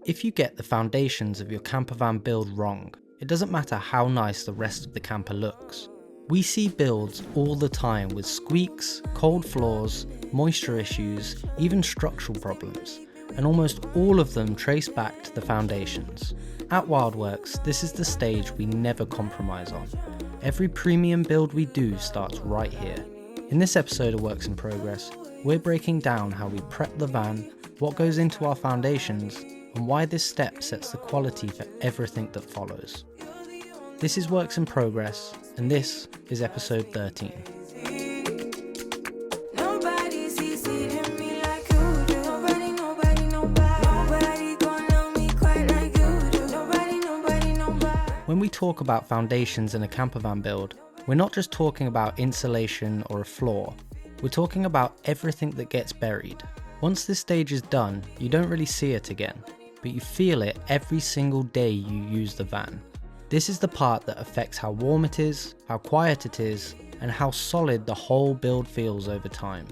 If you get the foundations of your campervan build wrong, it doesn't matter how nice the rest of the camper looks. We see builds all the time with squeaks, cold floors, moisture issues, even structural problems, and almost all of them trace back to the foundations. At Wildworx, this is the stage we never compromise on. Every premium build we do starts right here. In this episode of Works in Progress, we're breaking down how we prep the van, what goes into our foundations, and why this step sets the quality for everything that follows. This is Works in Progress, and this is episode 13. When we talk about foundations in a campervan build, we're not just talking about insulation or a floor, we're talking about everything that gets buried. Once this stage is done, you don't really see it again, but you feel it every single day you use the van. This is the part that affects how warm it is, how quiet it is, and how solid the whole build feels over time.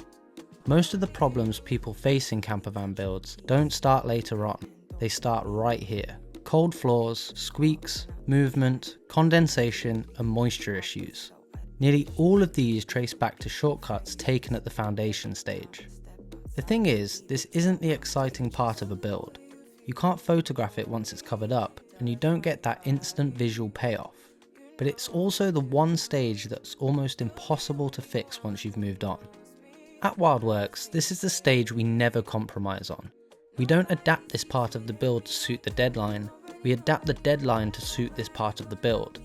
Most of the problems people face in campervan builds don't start later on, they start right here. Cold floors, squeaks, movement, condensation, and moisture issues. Nearly all of these trace back to shortcuts taken at the foundation stage. The thing is, this isn't the exciting part of a build. You can't photograph it once it's covered up, and you don't get that instant visual payoff. But it's also the one stage that's almost impossible to fix once you've moved on. At Wildworx, this is the stage we never compromise on. We don't adapt this part of the build to suit the deadline, we adapt the deadline to suit this part of the build.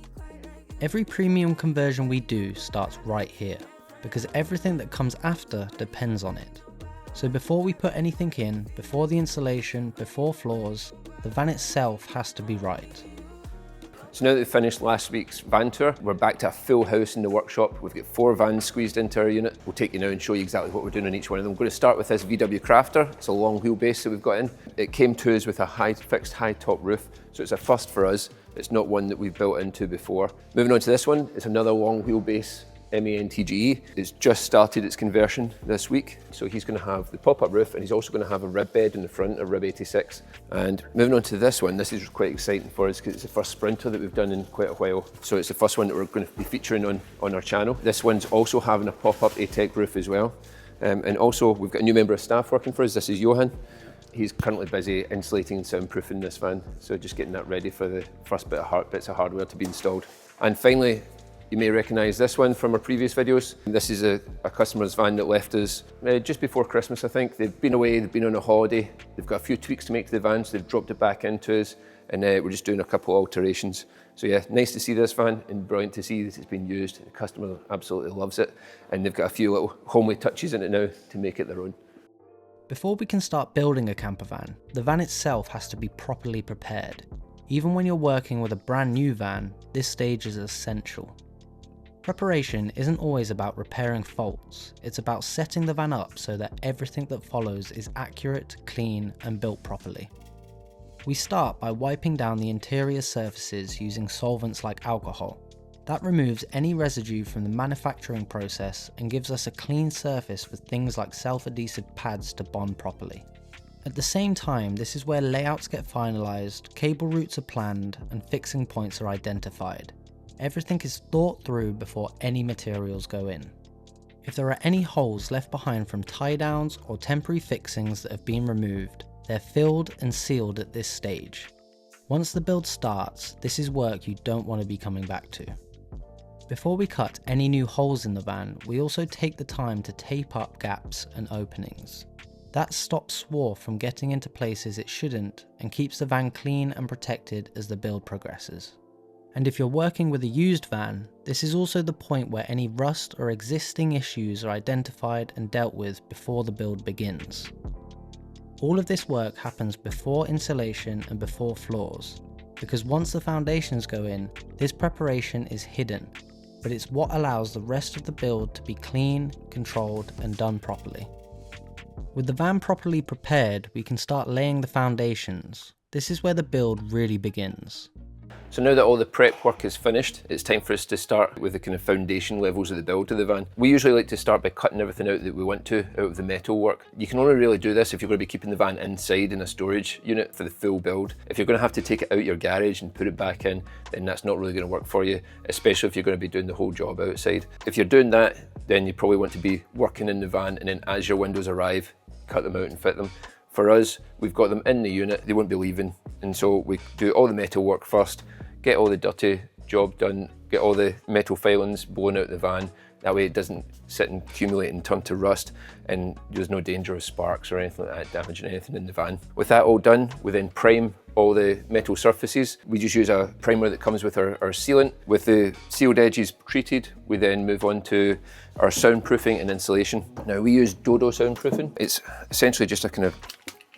Every premium conversion we do starts right here, because everything that comes after depends on it. So before we put anything in, before the insulation, before floors, the van itself has to be right. So now that we've finished last week's van tour, we're back to a full house in the workshop. We've got 4 vans squeezed into our unit. We'll take you now and show you exactly what we're doing on each one of them. We're going to start with this VW Crafter. It's a long wheelbase that we've got in. It came to us with a fixed high top roof, so it's a first for us. It's not one that we've built into before. Moving on to this one, it's another long wheelbase MAN-TGE. It's just started its conversion this week. So he's going to have the pop-up roof, and he's also going to have a rib bed in the front, a rib 86. And moving on to this one, this is quite exciting for us because it's the first Sprinter that we've done in quite a while. So it's the first one that we're going to be featuring on our channel. This one's also having a pop-up ATEC roof as well. And also we've got a new member of staff working for us. This is Johan. He's currently busy insulating and soundproofing this van. So just getting that ready for the first bits of hardware to be installed. And finally, you may recognise this one from our previous videos. This is a customer's van that left us just before Christmas, I think. They've been away, they've been on a holiday. They've got a few tweaks to make to the van, so they've dropped it back into us, and we're just doing a couple of alterations. So yeah, nice to see this van, and brilliant to see that it's been used. The customer absolutely loves it, and they've got a few little homely touches in it now to make it their own. Before we can start building a campervan, the van itself has to be properly prepared. Even when you're working with a brand new van, this stage is essential. Preparation isn't always about repairing faults, it's about setting the van up so that everything that follows is accurate, clean, and built properly. We start by wiping down the interior surfaces using solvents like alcohol. That removes any residue from the manufacturing process and gives us a clean surface with things like self-adhesive pads to bond properly. At the same time, this is where layouts get finalised, cable routes are planned, and fixing points are identified. Everything is thought through before any materials go in. If there are any holes left behind from tie downs or temporary fixings that have been removed, they're filled and sealed at this stage. Once the build starts, this is work you don't want to be coming back to. Before we cut any new holes in the van, we also take the time to tape up gaps and openings. That stops swarf from getting into places it shouldn't and keeps the van clean and protected as the build progresses. And if you're working with a used van, this is also the point where any rust or existing issues are identified and dealt with before the build begins. All of this work happens before insulation and before floors, because once the foundations go in, this preparation is hidden, but it's what allows the rest of the build to be clean, controlled, and done properly. With the van properly prepared, we can start laying the foundations. This is where the build really begins. So now that all the prep work is finished, it's time for us to start with the kind of foundation levels of the build of the van. We usually like to start by cutting everything out that we want to out of the metal work. You can only really do this if you're going to be keeping the van inside in a storage unit for the full build. If you're going to have to take it out your garage and put it back in, then that's not really going to work for you, especially if you're going to be doing the whole job outside. If you're doing that, then you probably want to be working in the van, and then as your windows arrive, cut them out and fit them. For us, we've got them in the unit, they won't be leaving, and so we do all the metal work first, get all the dirty job done, get all the metal filings blown out the van. That way it doesn't sit and accumulate and turn to rust, and there's no danger of sparks or anything like that damaging anything in the van. With that all done, we then prime all the metal surfaces. We just use a primer that comes with our sealant. With the sealed edges treated, we then move on to our soundproofing and insulation. Now we use Dodo soundproofing. It's essentially just a kind of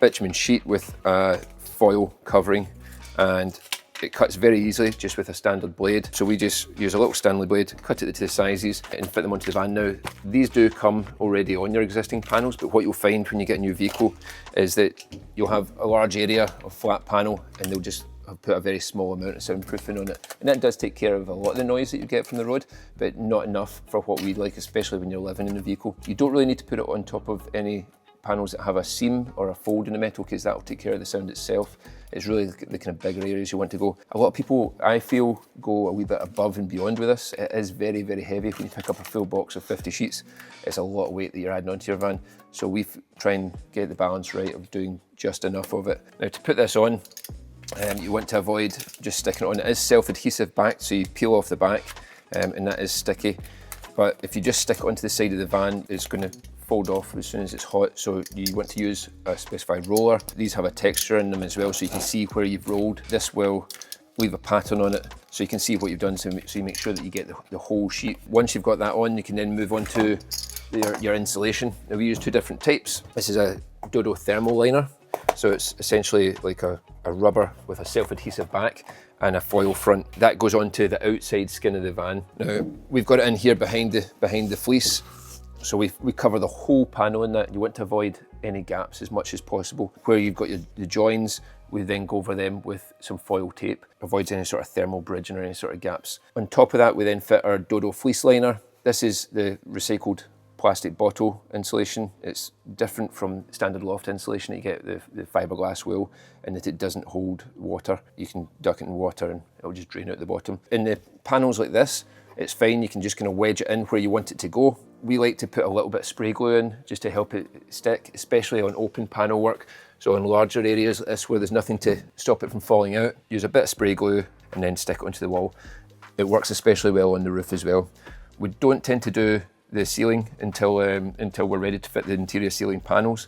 bitumen sheet with a foil covering, and it cuts very easily just with a standard blade. So we just use a little Stanley blade, cut it to the sizes and fit them onto the van. Now, these do come already on your existing panels, but what you'll find when you get a new vehicle is that you'll have a large area of flat panel and they'll just put a very small amount of soundproofing on it. And that does take care of a lot of the noise that you get from the road, but not enough for what we'd like, especially when you're living in the vehicle. You don't really need to put it on top of any panels that have a seam or a fold in the metal, because that'll take care of the sound itself. It's really the kind of bigger areas you want to go. A lot of people, I feel, go a wee bit above and beyond with this. It is very, very heavy. When you pick up a full box of 50 sheets, it's a lot of weight that you're adding onto your van. So we try and get the balance right of doing just enough of it. Now, to put this on, you want to avoid just sticking it on. It is self-adhesive back, so you peel off the back, and that is sticky. But if you just stick it onto the side of the van, it's going to fold off as soon as it's hot. So you want to use a specified roller. These have a texture in them as well, so you can see where you've rolled. This will leave a pattern on it, so you can see what you've done, so you make sure that you get the whole sheet. Once you've got that on, you can then move on to your insulation. Now we use two different types. This is a Dodo thermal liner. So it's essentially like a rubber with a self-adhesive back and a foil front. That goes onto the outside skin of the van. Now we've got it in here behind the fleece. So we cover the whole panel in that. You want to avoid any gaps as much as possible. Where you've got the joins, we then go over them with some foil tape. Avoids any sort of thermal bridging or any sort of gaps. On top of that, we then fit our Dodo fleece liner. This is the recycled plastic bottle insulation. It's different from standard loft insulation that you get, the fiberglass wool, in that it doesn't hold water. You can duck it in water and it'll just drain out the bottom. In the panels like this, it's fine. You can just kind of wedge it in where you want it to go. We like to put a little bit of spray glue in just to help it stick, especially on open panel work. So in larger areas like this where there's nothing to stop it from falling out, use a bit of spray glue and then stick it onto the wall. It works especially well on the roof as well. We don't tend to do the ceiling until we're ready to fit the interior ceiling panels,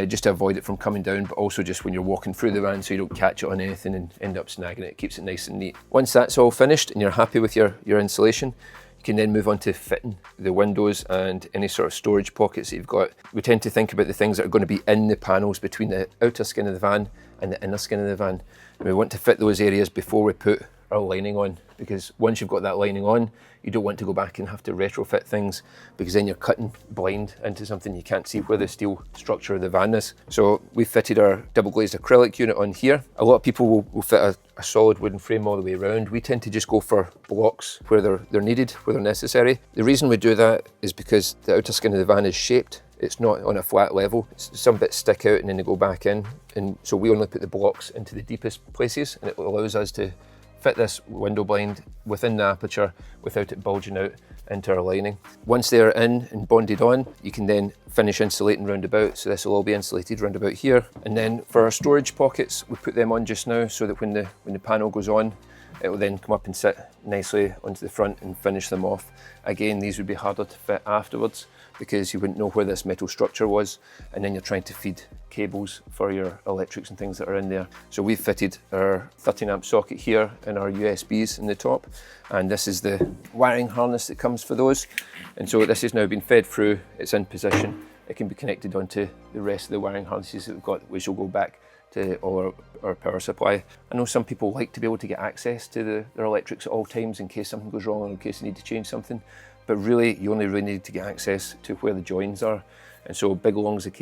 just to avoid it from coming down, but also just when you're walking through the van so you don't catch it on anything and end up snagging it. It keeps it nice and neat. Once that's all finished and you're happy with your insulation, you can then move on to fitting the windows and any sort of storage pockets that you've got. We tend to think about the things that are going to be in the panels between the outer skin of the van and the inner skin of the van. And we want to fit those areas before we put our lining on, because once you've got that lining on, you don't want to go back and have to retrofit things, because then you're cutting blind into something you can't see where the steel structure of the van is. So we fitted our double glazed acrylic unit on here. A lot of people will fit a solid wooden frame all the way around. We tend to just go for blocks where they're needed, where they're necessary. The reason we do that is because the outer skin of the van is shaped. It's not on a flat level. Some bits stick out and then they go back in. And so we only put the blocks into the deepest places, and it allows us to fit this window blind within the aperture without it bulging out into our lining. Once they're in and bonded on, you can then finish insulating round about. So this will all be insulated round about here. And then for our storage pockets, we put them on just now so that when the panel goes on, it will then come up and sit nicely onto the front and finish them off. Again, these would be harder to fit afterwards because you wouldn't know where this metal structure was, and then you're trying to feed cables for your electrics and things that are in there. So we've fitted our 13 amp socket here and our USBs in the top, and this is the wiring harness that comes for those. And so this has now been fed through, it's in position. It can be connected onto the rest of the wiring harnesses that we've got, which will go back to all our power supply. I know some people like to be able to get access to their electrics at all times in case something goes wrong or in case they need to change something, but really you only really need to get access to where the joins are. And so big runs of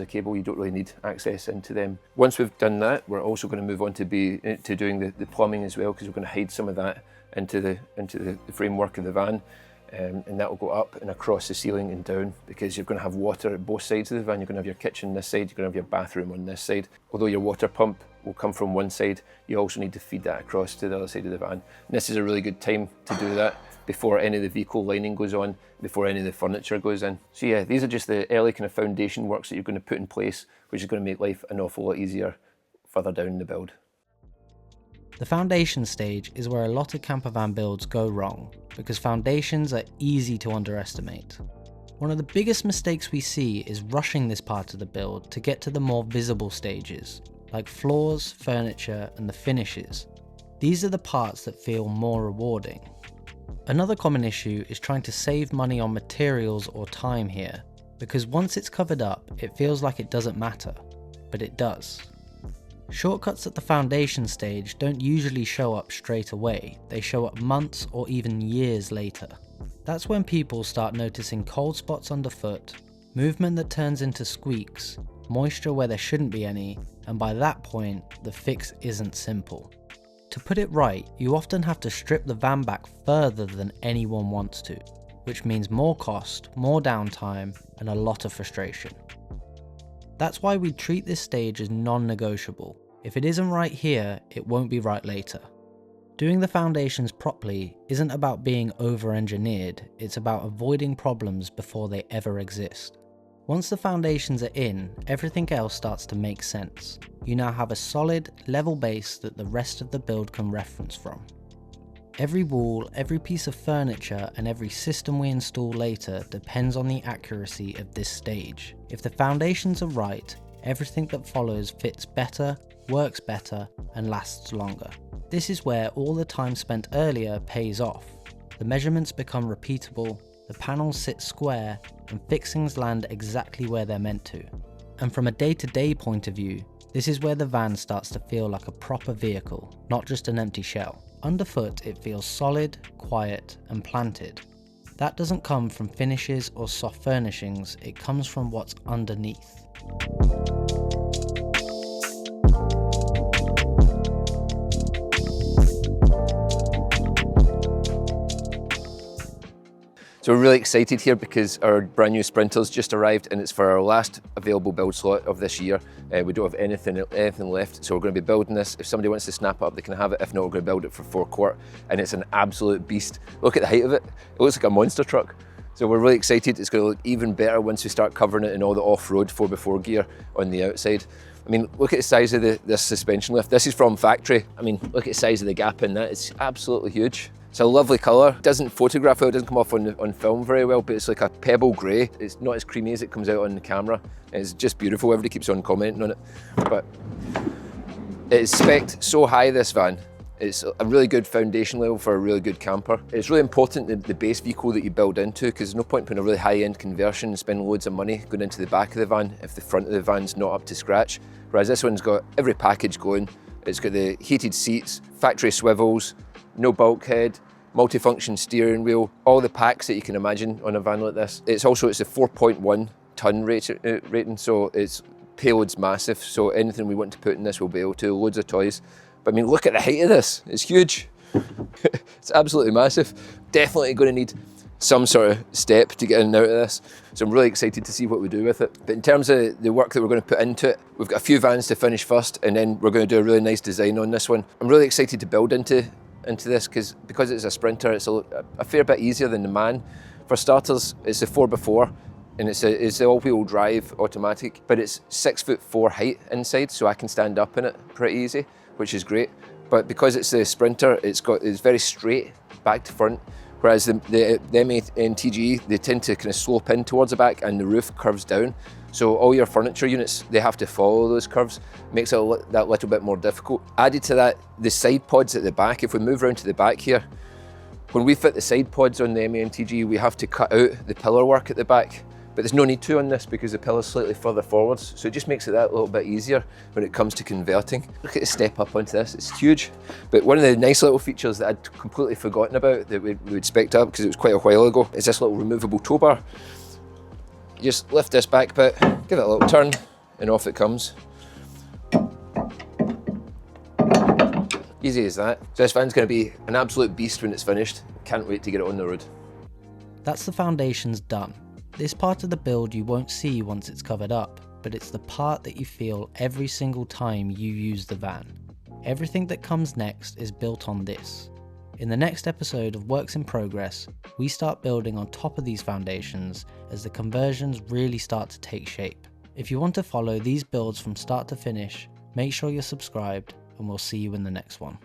cable, you don't really need access into them. Once we've done that, we're also going to move on to doing the plumbing as well, because we're going to hide some of that into the framework of the van. And that will go up and across the ceiling and down, because you're going to have water at both sides of the van. You're going to have your kitchen this side, you're going to have your bathroom on this side. Although your water pump will come from one side, you also need to feed that across to the other side of the van. And this is a really good time to do that before any of the vehicle lining goes on, before any of the furniture goes in. So yeah, these are just the early kind of foundation works that you're going to put in place, which is going to make life an awful lot easier further down the build. The foundation stage is where a lot of campervan builds go wrong, because foundations are easy to underestimate. One of the biggest mistakes we see is rushing this part of the build to get to the more visible stages, like floors, furniture, and the finishes. These are the parts that feel more rewarding. Another common issue is trying to save money on materials or time here, because once it's covered up, it feels like it doesn't matter, but it does. Shortcuts at the foundation stage don't usually show up straight away, they show up months or even years later. That's when people start noticing cold spots underfoot, movement that turns into squeaks, moisture where there shouldn't be any, and by that point, the fix isn't simple. To put it right, you often have to strip the van back further than anyone wants to, which means more cost, more downtime, and a lot of frustration. That's why we treat this stage as non-negotiable. If it isn't right here, it won't be right later. Doing the foundations properly isn't about being over-engineered, it's about avoiding problems before they ever exist. Once the foundations are in, everything else starts to make sense. You now have a solid, level base that the rest of the build can reference from. Every wall, every piece of furniture, and every system we install later depends on the accuracy of this stage. If the foundations are right, everything that follows fits better, works better, and lasts longer. This is where all the time spent earlier pays off. The measurements become repeatable, the panels sit square, and fixings land exactly where they're meant to. And from a day-to-day point of view, this is where the van starts to feel like a proper vehicle, not just an empty shell. Underfoot, it feels solid, quiet, and planted. That doesn't come from finishes or soft furnishings, it comes from what's underneath. So we're really excited here because our brand new Sprinter's just arrived, and it's for our last available build slot of this year. We don't have anything left, so we're going to be building this. If somebody wants to snap it up, they can have it. If not, we're going to build it for forecourt, and it's an absolute beast. Look at the height of it. It looks like a monster truck. So we're really excited. It's going to look even better once we start covering it in all the off-road 4x4 gear on the outside. I mean, look at the size of this suspension lift. This is from factory. I mean, look at the size of the gap in that. It's absolutely huge. It's a lovely colour. It doesn't photograph well, it doesn't come off on film very well, but it's like a pebble grey. It's not as creamy as it comes out on the camera. It's just beautiful. Everybody keeps on commenting on it. But it's spec'd so high, this van. It's a really good foundation level for a really good camper. It's really important that the base vehicle that you build into, because there's no point putting a really high-end conversion and spending loads of money going into the back of the van if the front of the van's not up to scratch. Whereas this one's got every package going. It's got the heated seats, factory swivels, no bulkhead, multifunction steering wheel, all the packs that you can imagine on a van like this. It's a 4.1 tonne rating, so its payload's massive, so anything we want to put in this we'll be able to, loads of toys. But I mean, look at the height of this, it's huge. It's absolutely massive. Definitely going to need some sort of step to get in and out of this. So I'm really excited to see what we do with it. But in terms of the work that we're going to put into it, we've got a few vans to finish first, and then we're going to do a really nice design on this one. I'm really excited to build into this because it's a Sprinter, it's a fair bit easier than the Man. For starters, it's a 4x4 and it's the all-wheel drive automatic, but it's 6'4" height inside, so I can stand up in it pretty easy, which is great. But because it's the Sprinter, it's very straight back to front, whereas the M8 and TGE, they tend to kind of slope in towards the back and the roof curves down. So all your furniture units, they have to follow those curves. Makes it that little bit more difficult. Added to that, the side pods at the back, if we move around to the back here, when we fit the side pods on the MAMTG, we have to cut out the pillar work at the back. But there's no need to on this because the pillar's slightly further forwards. So it just makes it that little bit easier when it comes to converting. Look at the step up onto this, it's huge. But one of the nice little features that I'd completely forgotten about that we would spec up because it was quite a while ago is this little removable tow bar. You just lift this back bit, give it a little turn, and off it comes. Easy as that. So this van's going to be an absolute beast when it's finished. Can't wait to get it on the road. That's the foundations done. This part of the build you won't see once it's covered up, but it's the part that you feel every single time you use the van. Everything that comes next is built on this. In the next episode of Works in Progress, we start building on top of these foundations as the conversions really start to take shape. If you want to follow these builds from start to finish, make sure you're subscribed, and we'll see you in the next one.